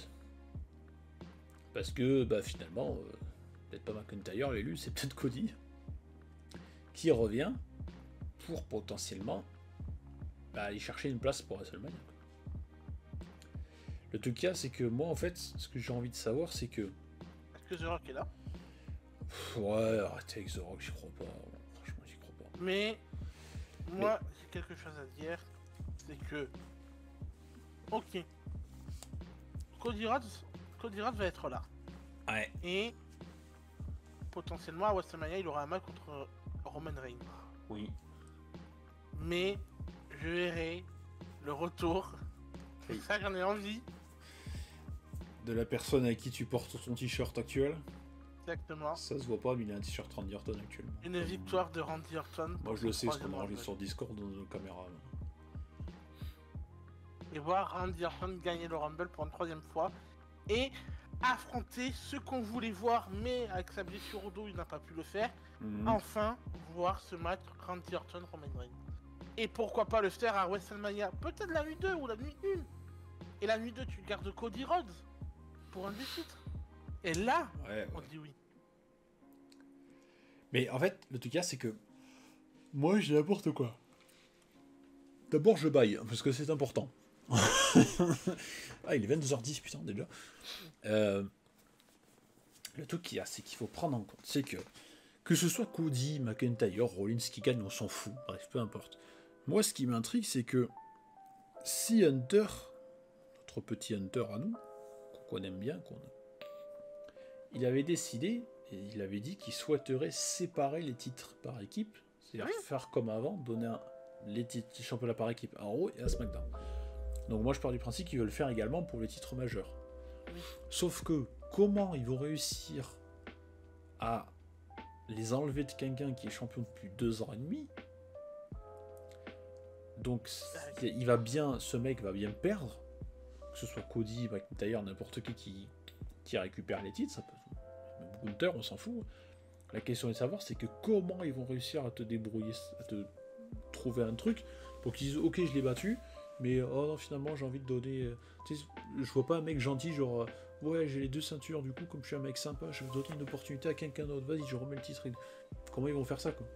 Parce que, bah, finalement, peut-être pas McIntyre, l'élu, c'est peut-être Cody, qui revient pour potentiellement aller chercher une place pour WrestleMania. Le truc qu'il y a, c'est que moi, en fait, ce que j'ai envie de savoir, c'est que... Est-ce que The Rock est là? Ouais, arrêtez avec The Rock, j'y crois pas. Franchement, j'y crois pas. Mais moi, j'ai quelque chose à dire. C'est que... Ok. Cody Rhodes va être là. Ouais. Et potentiellement, à WrestleMania, il aura un match contre Roman Reigns. Oui. Mais je verrai le retour. C'est ça, j'en ai envie. De la personne à qui tu portes ton t-shirt actuel. Exactement. Ça se voit pas, mais il a un t-shirt Randy Orton actuellement. Une victoire de Randy Orton. Moi je le sais, parce qu'on enregistre sur Discord dans nos caméras. Et voir Randy Orton gagner le Rumble pour une 3e fois. Et affronter ce qu'on voulait voir, mais avec sa blessure au dos, il n'a pas pu le faire. Enfin, voir ce match Randy Orton-Roman Reigns. Et pourquoi pas le faire à WrestleMania? Peut-être la nuit 2 ou la nuit 1. Et la nuit 2, tu gardes Cody Rhodes pour un des titres. Et là, on dit oui. Mais en fait, le truc c'est que moi, j'ai n'importe quoi. D'abord, je baille, parce que c'est important. Ah, il est 22h10, putain, déjà. Le truc qu'il y a, c'est qu'il faut prendre en compte, c'est que ce soit Cody, McIntyre, Rollins qui gagne, on s'en fout. Bref, peu importe. Moi, ce qui m'intrigue, c'est que si Hunter, notre petit Hunter à nous, qu'on aime bien, il avait décidé, et il avait dit qu'il souhaiterait séparer les titres par équipe, c'est-à-dire faire comme avant, donner les titres championnats par équipe à Raw et à SmackDown. Donc moi je pars du principe qu'ils veulent le faire également pour les titres majeurs. Sauf que comment ils vont réussir à les enlever de quelqu'un qui est champion depuis 2 ans et demi? Donc il va bien, ce mec va bien perdre, que ce soit Cody, McIntyre, n'importe qui récupère les titres, ça peut, même Gunther, on s'en fout. La question est de savoir, c'est que comment ils vont réussir à te débrouiller, à te trouver un truc pour qu'ils disent ok, je l'ai battu, mais oh non, finalement j'ai envie de donner. Tu sais, je vois pas un mec gentil genre ouais, j'ai les 2 ceintures, du coup comme je suis un mec sympa, je vais donner une opportunité à quelqu'un d'autre, vas-y, je remets le titre. Comment ils vont faire ça, quoi?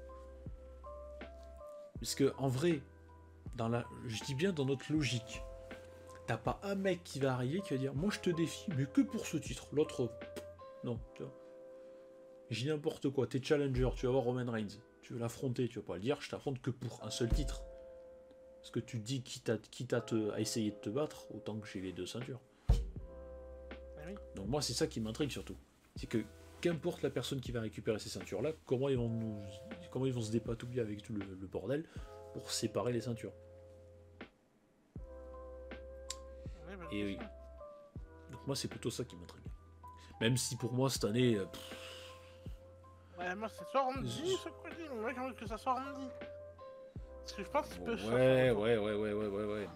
Parce que en vrai, je dis bien dans notre logique, t'as pas un mec qui va arriver qui va dire moi je te défie, mais que pour ce titre. L'autre, non, tu vois. J'ai n'importe quoi, t'es challenger, tu vas voir Roman Reigns, tu veux l'affronter, tu vas pas le dire, je t'affronte que pour un seul titre. Parce que tu te dis, quitte à essayer de te battre, autant que j'ai les 2 ceintures. Oui. Donc moi c'est ça qui m'intrigue surtout. C'est que qu'importe la personne qui va récupérer ces ceintures là, comment ils vont se dépatouiller avec tout le bordel pour séparer les ceintures. Oui, et oui. Donc moi c'est plutôt ça qui m'intrigue. Même si pour moi cette année... Ouais, moi c'est soit Randy, soit Cody, mais moi j'ai envie que ça soit Randy. Parce que je pense qu'il peut... Ouais.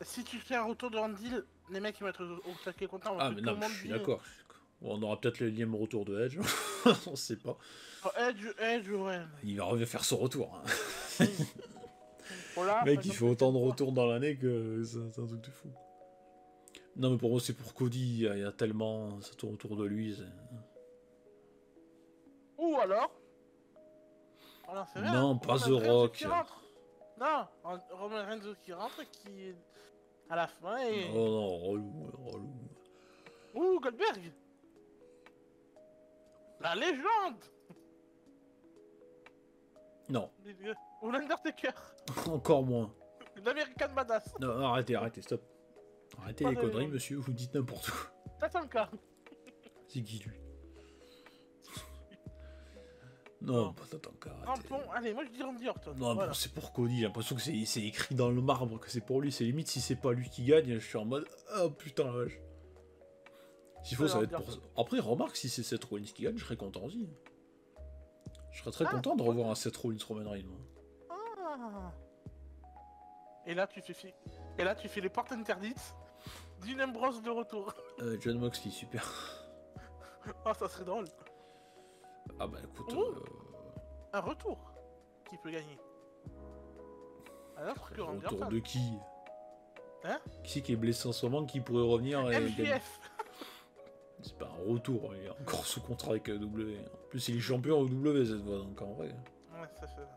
Si tu fais un retour de Randy, les mecs ils vont être au taquet content. Ah mais non, je suis d'accord. On aura peut-être le lième retour de Edge, on sait pas. Oh, Edge, ouais. Il va revenir faire son retour. Hein. Oui. Voilà, mec, il fait autant de retours dans l'année que c'est un truc de fou. Non mais pour moi c'est pour Cody, il y a tellement ça tourne autour de lui. Ou alors c'est vrai, non, pas The Rock. Non, Roman Reigns qui rentre et qui à la fin et... Oh non, relou. Ouh, Goldberg, la légende. Non. Ou l'Undertaker. Encore moins. L'American Badass. Non, arrêtez, stop. Arrêtez les conneries, monsieur, vous dites n'importe quoi. Tatanka. C'est qui lui? Non, pas tant qu'à Non, arrêter. bon, allez, moi je dis Randy Orton. Non, Voilà. bon, c'est pour Cody, j'ai l'impression que c'est écrit dans le marbre, que c'est pour lui. C'est limite si c'est pas lui qui gagne, je suis en mode oh putain la vache. S'il faut, ça va être pour ça. Après, remarque, si c'est Seth Rollins qui gagne, je serais content aussi. Je serais très content de revoir un Seth Rollins Roman Reigns. Ah. Et là, tu fais les portes interdites d'une Ambrose de retour. John Moxley, super. Ah, ça serait drôle. Ah bah écoute. Un retour. Qui peut gagner? Un autre que Randy Retour Orton. de qui? Hein? Qui c'est qui est blessé en ce moment, qui pourrait revenir et gagner? MJF. C'est pas un retour, il est encore sous contrat avec AEW. En plus, il est champion AEW cette fois, donc en vrai. Ouais, ça fait...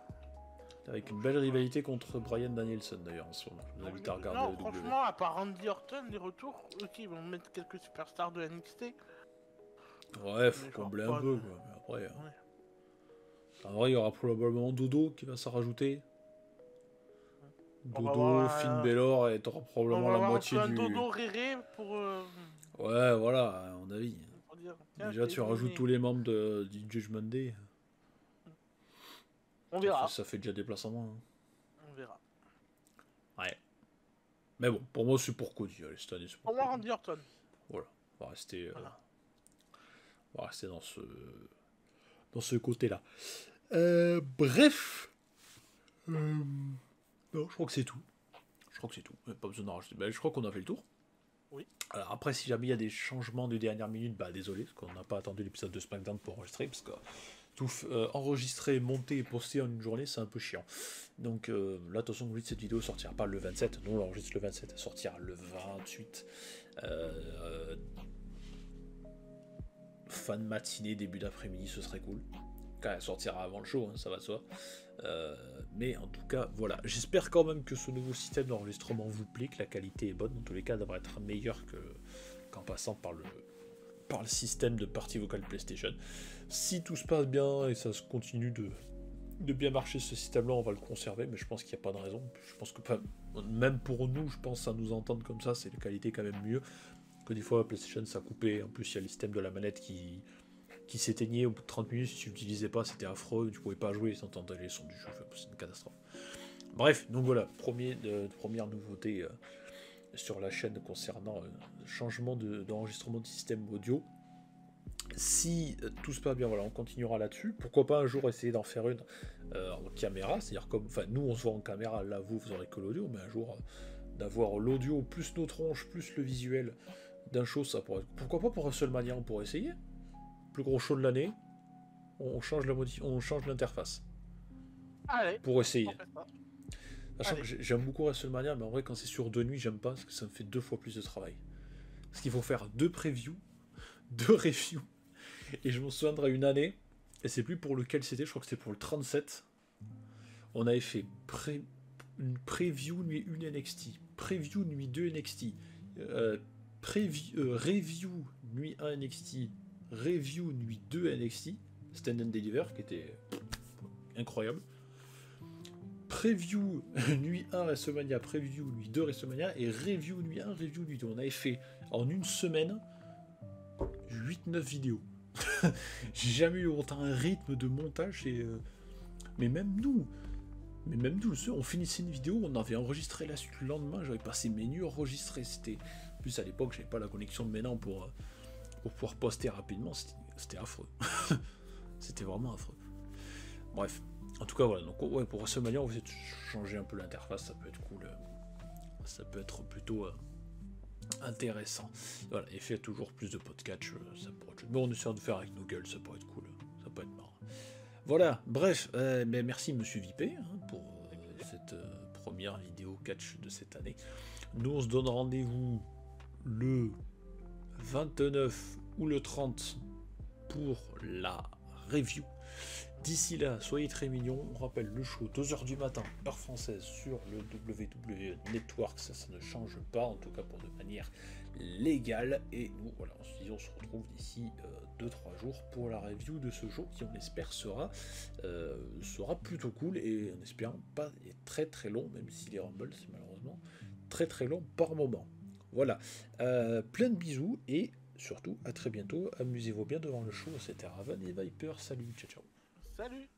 Avec une belle rivalité contre Bryan Danielson d'ailleurs en ce moment. Je vous invite à regarder Non, AEW. franchement, à part Randy Orton, les retours, ok, ils vont mettre quelques superstars de NXT. Ouais, faut Mais combler genre un pas peu de- quoi. Mais après, en vrai, il y aura probablement Dodo qui va s'en rajouter. On va Dodo, avoir Finn Balor, et t'auras On probablement va la avoir moitié un du. dodo réré pour Ouais, voilà, à mon avis. dire, tiens, Déjà, je t'ai tu rajoutes éliminé. tous les membres du Judgment Day. On verra. Ça fait déjà des places en moins. On verra. Ouais. Mais bon, pour moi, c'est pour Cody. Allez, cette année, c'est pour Pour moi, Cody. Randy Orton. Voilà. On va rester, Voilà. on va rester dans ce côté-là. Bref. Non, je crois que c'est tout. Pas besoin d'en rajouter. Ben, je crois qu'on a fait le tour. Oui. Alors après, si jamais il y a des changements de dernière minute, bah désolé, parce qu'on n'a pas attendu l'épisode de SmackDown pour enregistrer, parce que tout enregistrer, monter et poster en une journée, c'est un peu chiant. Donc là, de toute façon, cette vidéo sortira pas le 27. Nous, on l'enregistre le 27, elle sortira le 28. Fin de matinée, début d'après-midi, ce serait cool. Quand elle sortira avant le show, hein, ça va de soi. Mais en tout cas, voilà. J'espère quand même que ce nouveau système d'enregistrement vous plaît, que la qualité est bonne. Dans tous les cas, elle devrait être meilleure qu'en passant par le système de partie vocale PlayStation. Si tout se passe bien et ça se continue de bien marcher ce système-là, on va le conserver, mais je pense qu'il n'y a pas de raison. Je pense que même pour nous, je pense à nous entendre comme ça, c'est la qualité quand même mieux. Que des fois, PlayStation ça coupait. En plus, il y a le système de la manette qui s'éteignait au bout de 30 minutes. Si tu l'utilisais pas, c'était affreux, tu pouvais pas jouer sans entendre les sons du jeu. C'est une catastrophe. Bref, donc voilà, première nouveauté sur la chaîne concernant changement d'enregistrement de système audio. Si tout se passe bien, voilà, on continuera là-dessus. Pourquoi pas un jour essayer d'en faire une en caméra, c'est-à-dire comme, enfin, nous on se voit en caméra, là vous aurez que l'audio, mais un jour d'avoir l'audio plus nos tronches plus le visuel d'un show, ça pourrait. Pourquoi pas pour WrestleMania, on pourrait essayer. Plus gros show de l'année, on change l'interface. Allez. Pour essayer. Allez. Sachant que j'aime beaucoup WrestleMania, mais en vrai, quand c'est sur 2 nuits, j'aime pas parce que ça me fait 2 fois plus de travail. Parce qu'il faut faire 2 previews, 2 reviews. Et je me souviendrai une année, et c'est plus pour lequel c'était, je crois que c'était pour le 37. On avait fait une preview nuit 1 NXT, preview nuit 2 NXT, review nuit 1 NXT, review nuit 2 NXT, Stand and Deliver, qui était incroyable. Preview nuit 1 WrestleMania, preview nuit 2 WrestleMania, et review nuit 1, review nuit 2. On avait fait en une semaine 8-9 vidéos. J'ai jamais eu autant un rythme de montage. Mais même nous, on finissait une vidéo, on avait enregistré la suite le lendemain, j'avais passé mes nuits enregistrées. C'était... En plus à l'époque, j'avais pas la connexion de maintenant pour pouvoir poster rapidement, c'était affreux. C'était vraiment affreux. Bref, en tout cas voilà, donc ouais, pour WrestleMania, on va essayer de changer un peu l'interface, ça peut être cool. Ça peut être plutôt intéressant. Voilà, et faire toujours plus de podcasts, ça pourrait être... Mais on essaie de faire avec nos gueules, ça pourrait être cool, ça peut être marrant. Voilà, bref, mais merci Monsieur Vipé pour cette première vidéo catch de cette année. Nous on se donne rendez-vous le 29 ou le 30 pour la review. D'ici là, soyez très mignons. On rappelle le show 2h du matin, heure française, sur le WWE Network. Ça ne change pas, en tout cas pour de manière légale. Et nous, voilà, on se retrouve d'ici 2-3 jours pour la review de ce show qui, on espère, sera plutôt cool et en espérant pas très très long, même si les Rumble, c'est malheureusement très très long par moment. Voilà, plein de bisous et surtout à très bientôt. Amusez-vous bien devant le show. C'était Raven et Viper. Salut, ciao ciao. Salut.